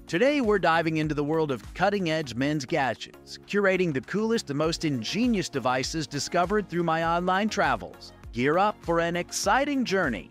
Today we're diving into the world of cutting-edge men's gadgets, curating the coolest and most ingenious devices discovered through my online travels. Gear up for an exciting journey.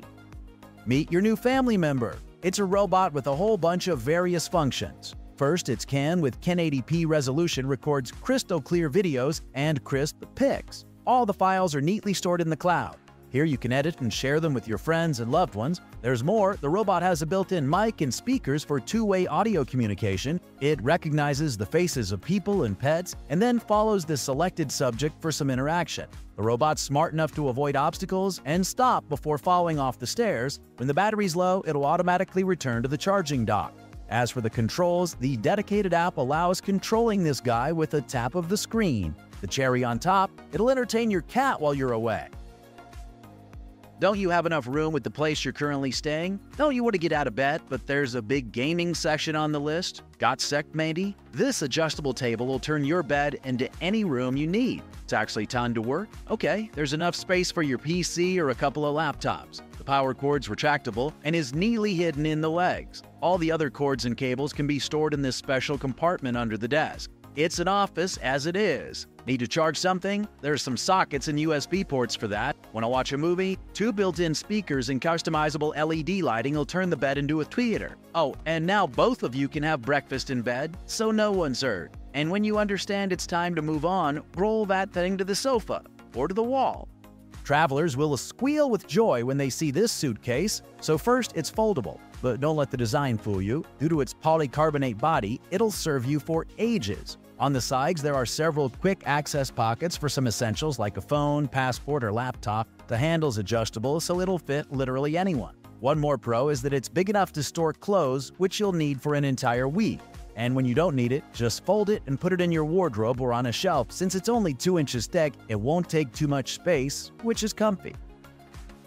Meet your new family member. It's a robot with a whole bunch of various functions. First, its CAN with 1080p resolution records crystal clear videos and crisp pics. All the files are neatly stored in the cloud. Here you can edit and share them with your friends and loved ones. There's more, the robot has a built-in mic and speakers for two-way audio communication. It recognizes the faces of people and pets and then follows the selected subject for some interaction. The robot's smart enough to avoid obstacles and stop before falling off the stairs. When the battery's low, it'll automatically return to the charging dock. As for the controls, the dedicated app allows controlling this guy with a tap of the screen. The cherry on top, it'll entertain your cat while you're away. Don't you have enough room with the place you're currently staying? Don't you want to get out of bed, but there's a big gaming section on the list? Got sec, maybe? This adjustable table will turn your bed into any room you need. It's actually time to work? Okay, there's enough space for your PC or a couple of laptops. The power cord's retractable and is neatly hidden in the legs. All the other cords and cables can be stored in this special compartment under the desk. It's an office as it is. Need to charge something? There's some sockets and USB ports for that. Want to watch a movie? Two built-in speakers and customizable LED lighting will turn the bed into a theater. Oh, and now both of you can have breakfast in bed, so no one's hurt. And when you understand it's time to move on, roll that thing to the sofa or to the wall. Travelers will squeal with joy when they see this suitcase. So first, it's foldable, but don't let the design fool you. Due to its polycarbonate body, it'll serve you for ages. On the sides, there are several quick access pockets for some essentials like a phone, passport, or laptop. The handle's adjustable, so it'll fit literally anyone. One more pro is that it's big enough to store clothes, which you'll need for an entire week. And when you don't need it, just fold it and put it in your wardrobe or on a shelf. Since it's only 2 inches thick, it won't take too much space, which is comfy.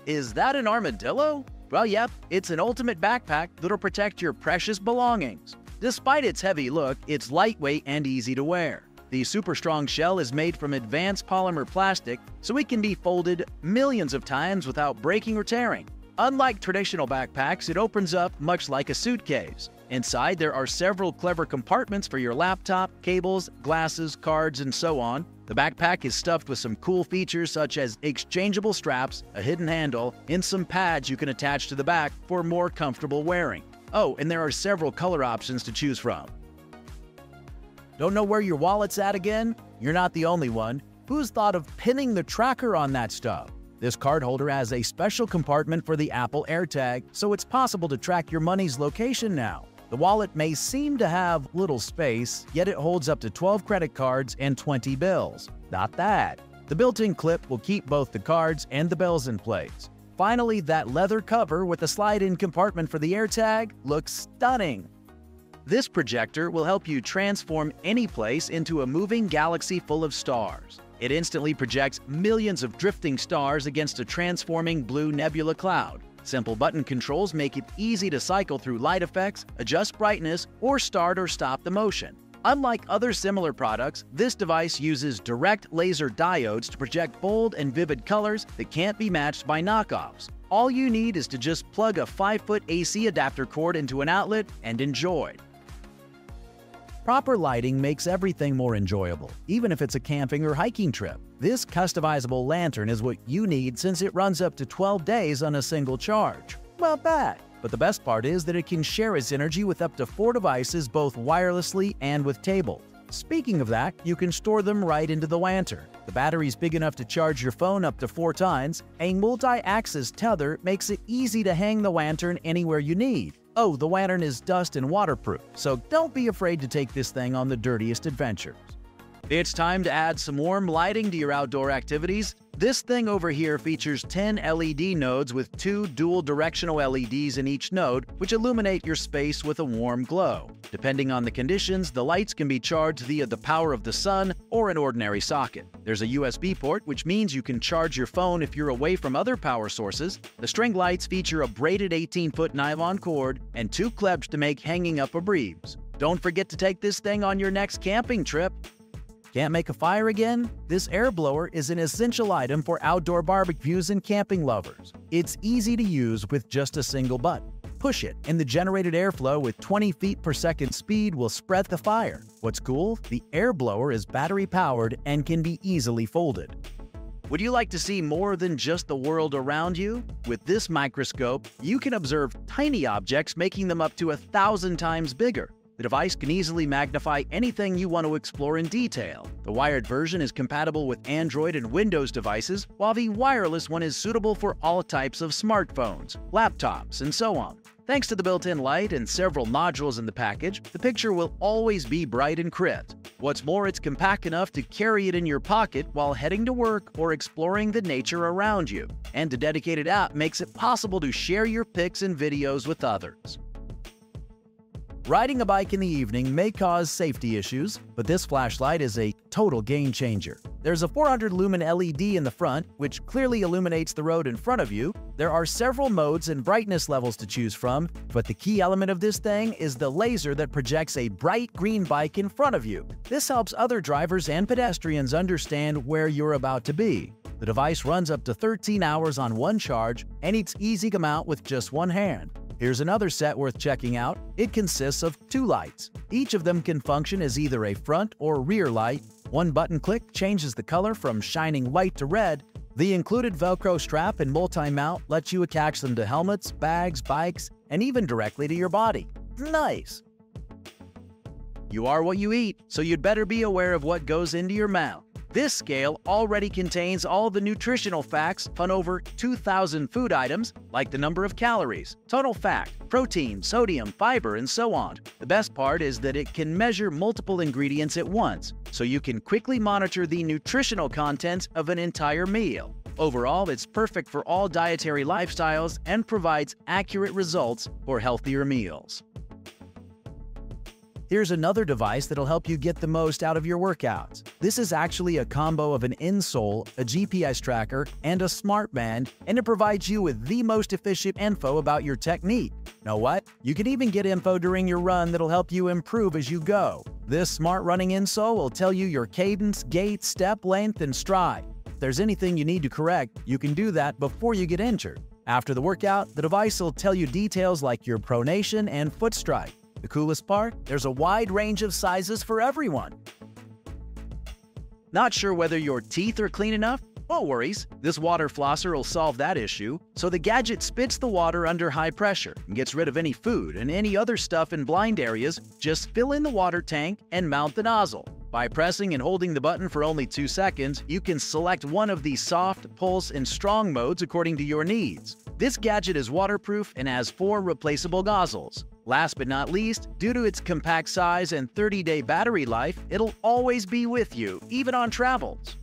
Is that an armadillo? Well, yep, it's an ultimate backpack that'll protect your precious belongings. Despite its heavy look, it's lightweight and easy to wear. The super strong shell is made from advanced polymer plastic, so it can be folded millions of times without breaking or tearing. Unlike traditional backpacks, it opens up much like a suitcase. Inside, there are several clever compartments for your laptop, cables, glasses, cards, and so on. The backpack is stuffed with some cool features such as exchangeable straps, a hidden handle, and some pads you can attach to the back for more comfortable wearing. Oh, and there are several color options to choose from. Don't know where your wallet's at again? You're not the only one. Who's thought of pinning the tracker on that stuff? This card holder has a special compartment for the Apple AirTag, so it's possible to track your money's location now. The wallet may seem to have little space, yet it holds up to 12 credit cards and 20 bills. Not bad. The built-in clip will keep both the cards and the bills in place. Finally, that leather cover with a slide-in compartment for the AirTag looks stunning. This projector will help you transform any place into a moving galaxy full of stars. It instantly projects millions of drifting stars against a transforming blue nebula cloud. Simple button controls make it easy to cycle through light effects, adjust brightness, or start or stop the motion. Unlike other similar products, this device uses direct laser diodes to project bold and vivid colors that can't be matched by knockoffs. All you need is to just plug a 5-foot AC adapter cord into an outlet and enjoy. Proper lighting makes everything more enjoyable, even if it's a camping or hiking trip. This customizable lantern is what you need since it runs up to 12 days on a single charge. Not bad. But the best part is that it can share its energy with up to 4 devices both wirelessly and with tables. Speaking of that, you can store them right into the lantern. The battery's big enough to charge your phone up to 4 times. A multi-axis tether makes it easy to hang the lantern anywhere you need. Oh, the lantern is dust and waterproof, so don't be afraid to take this thing on the dirtiest adventures. It's time to add some warm lighting to your outdoor activities. This thing over here features 10 LED nodes with 2 dual directional LEDs in each node, which illuminate your space with a warm glow. Depending on the conditions, the lights can be charged via the power of the sun or an ordinary socket. There's a USB port, which means you can charge your phone if you're away from other power sources. The string lights feature a braided 18-foot nylon cord and 2 clips to make hanging up a breeze. Don't forget to take this thing on your next camping trip. Can't make a fire again? This air blower is an essential item for outdoor barbecues and camping lovers. It's easy to use with just a single button. push it, and the generated airflow with 20 feet per second speed will spread the fire. What's cool? The air blower is battery-powered and can be easily folded. Would you like to see more than just the world around you? With this microscope, you can observe tiny objects, making them up to 1,000 times bigger. The device can easily magnify anything you want to explore in detail. The wired version is compatible with Android and Windows devices, while the wireless one is suitable for all types of smartphones, laptops, and so on. Thanks to the built-in light and several modules in the package, the picture will always be bright and crisp. What's more, it's compact enough to carry it in your pocket while heading to work or exploring the nature around you. And a dedicated app makes it possible to share your pics and videos with others. Riding a bike in the evening may cause safety issues, but this flashlight is a total game changer. There's a 400 lumen LED in the front, which clearly illuminates the road in front of you. There are several modes and brightness levels to choose from, but the key element of this thing is the laser that projects a bright green bike in front of you. This helps other drivers and pedestrians understand where you're about to be. The device runs up to 13 hours on one charge, and it's easy to mount with just one hand. Here's another set worth checking out. It consists of 2 lights. Each of them can function as either a front or rear light. One button click changes the color from shining white to red. The included Velcro strap and multi-mount lets you attach them to helmets, bags, bikes, and even directly to your body. Nice! You are what you eat, so you'd better be aware of what goes into your mouth. This scale already contains all the nutritional facts on over 2,000 food items, like the number of calories, total fat, protein, sodium, fiber, and so on. The best part is that it can measure multiple ingredients at once, so you can quickly monitor the nutritional content of an entire meal. Overall, it's perfect for all dietary lifestyles and provides accurate results for healthier meals. Here's another device that'll help you get the most out of your workouts. This is actually a combo of an insole, a GPS tracker, and a smart band, and it provides you with the most efficient info about your technique. Know what? You can even get info during your run that'll help you improve as you go. This smart running insole will tell you your cadence, gait, step length, and stride. If there's anything you need to correct, you can do that before you get injured. After the workout, the device will tell you details like your pronation and foot strike. The coolest part? There's a wide range of sizes for everyone. Not sure whether your teeth are clean enough? No worries, this water flosser will solve that issue. So the gadget spits the water under high pressure and gets rid of any food and any other stuff in blind areas. Just fill in the water tank and mount the nozzle. By pressing and holding the button for only 2 seconds, you can select one of the soft, pulse, and strong modes according to your needs. This gadget is waterproof and has 4 replaceable nozzles. Last but not least, due to its compact size and 30-day battery life, it'll always be with you, even on travels.